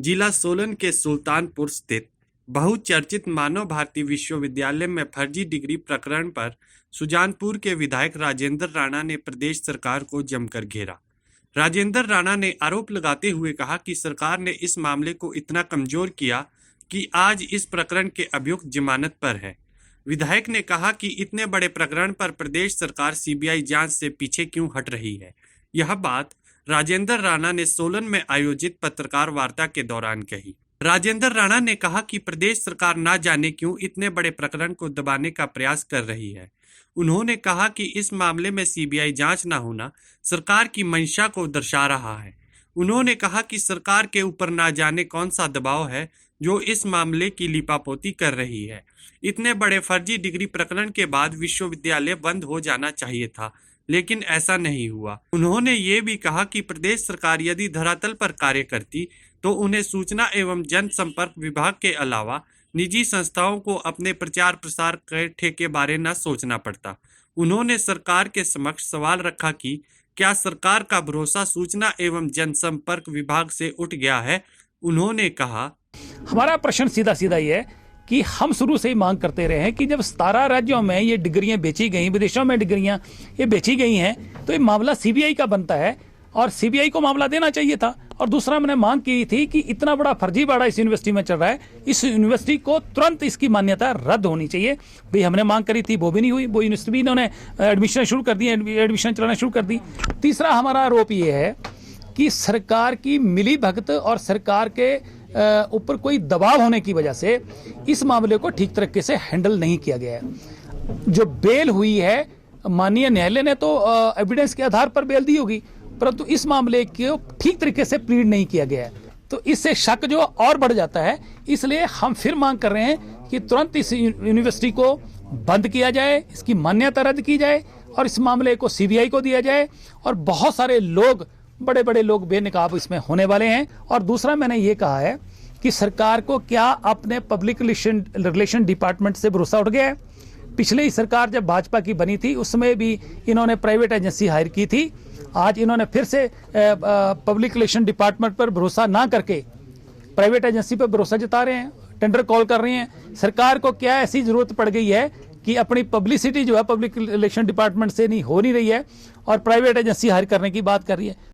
जिला सोलन के सुल्तानपुर स्थित बहुचर्चित मानव भारती विश्वविद्यालय में फर्जी डिग्री प्रकरण पर सुजानपुर के विधायक राजेंद्र राणा ने प्रदेश सरकार को जमकर घेरा। राजेंद्र राणा ने आरोप लगाते हुए कहा कि सरकार ने इस मामले को इतना कमजोर किया कि आज इस प्रकरण के अभियुक्त जमानत पर है। विधायक ने कहा कि इतने बड़े प्रकरण पर प्रदेश सरकार सीबीआई जांच से पीछे क्यों हट रही है। यह बात राजेंद्र राणा ने सोलन में आयोजित पत्रकार वार्ता के दौरान कही। राजेंद्र राणा ने कहा कि प्रदेश सरकार ना जाने क्यों इतने बड़े प्रकरण को दबाने का प्रयास कर रही है। उन्होंने कहा कि इस मामले में सीबीआई जांच न होना सरकार की मंशा को दर्शा रहा है। उन्होंने कहा कि सरकार के ऊपर ना जाने कौन सा दबाव है जो इस मामले की लिपापोती कर रही है। इतने बड़े फर्जी डिग्री प्रकरण के बाद विश्वविद्यालय बंद हो जाना चाहिए था, लेकिन ऐसा नहीं हुआ। उन्होंने ये भी कहा कि प्रदेश सरकार यदि धरातल पर कार्य करती तो उन्हें सूचना एवं जनसंपर्क विभाग के अलावा निजी संस्थाओं को अपने प्रचार प्रसार के ठेके बारे न सोचना पड़ता। उन्होंने सरकार के समक्ष सवाल रखा कि क्या सरकार का भरोसा सूचना एवं जनसंपर्क विभाग से उठ गया है। उन्होंने कहा, हमारा प्रश्न सीधा सीधा ये है कि हम शुरू से ही मांग करते रहे हैं कि जब 17 राज्यों में ये डिग्रियां बेची गई, विदेशों में डिग्रियां ये बेची गई हैं, तो ये मामला सीबीआई का बनता है और सीबीआई को मामला देना चाहिए था। और दूसरा मैंने मांग की थी कि इतना बड़ा फर्जीवाड़ा इस यूनिवर्सिटी में चल रहा है, इस यूनिवर्सिटी को तुरंत इसकी मान्यता रद्द होनी चाहिए। भाई हमने मांग करी थी, वो भी नहीं हुई। वो यूनिवर्सिटी भी इन्होंने एडमिशन शुरू कर दी, एडमिशन चलाना शुरू कर दी। तीसरा हमारा आरोप ये है कि सरकार की मिली भगत और सरकार के ऊपर कोई दबाव होने की वजह से इस मामले को ठीक तरीके से हैंडल नहीं किया गया है। जो बेल हुई है, माननीय न्यायालय ने तो एविडेंस के आधार पर बेल दी होगी, परंतु इस मामले को ठीक तरीके से प्लीड नहीं किया गया है, तो इससे शक जो और बढ़ जाता है। इसलिए हम फिर मांग कर रहे हैं कि तुरंत इस यूनिवर्सिटी को बंद किया जाए, इसकी मान्यता रद्द की जाए और इस मामले को सीबीआई को दिया जाए। और बहुत सारे लोग, बड़े बड़े लोग बेनकाब इसमें होने वाले हैं। और दूसरा मैंने ये कहा है कि सरकार को क्या अपने पब्लिक रिलेशन डिपार्टमेंट से भरोसा उठ गया है। पिछले ही सरकार जब भाजपा की बनी थी उसमें भी इन्होंने प्राइवेट एजेंसी हायर की थी। आज इन्होंने फिर से पब्लिक रिलेशन डिपार्टमेंट पर भरोसा ना करके प्राइवेट एजेंसी पर भरोसा जता रहे हैं, टेंडर कॉल कर रहे हैं। सरकार को क्या ऐसी जरूरत पड़ गई है कि अपनी पब्लिसिटी जो है पब्लिक रिलेशन डिपार्टमेंट से नहीं हो नहीं रही है और प्राइवेट एजेंसी हायर करने की बात कर रही है।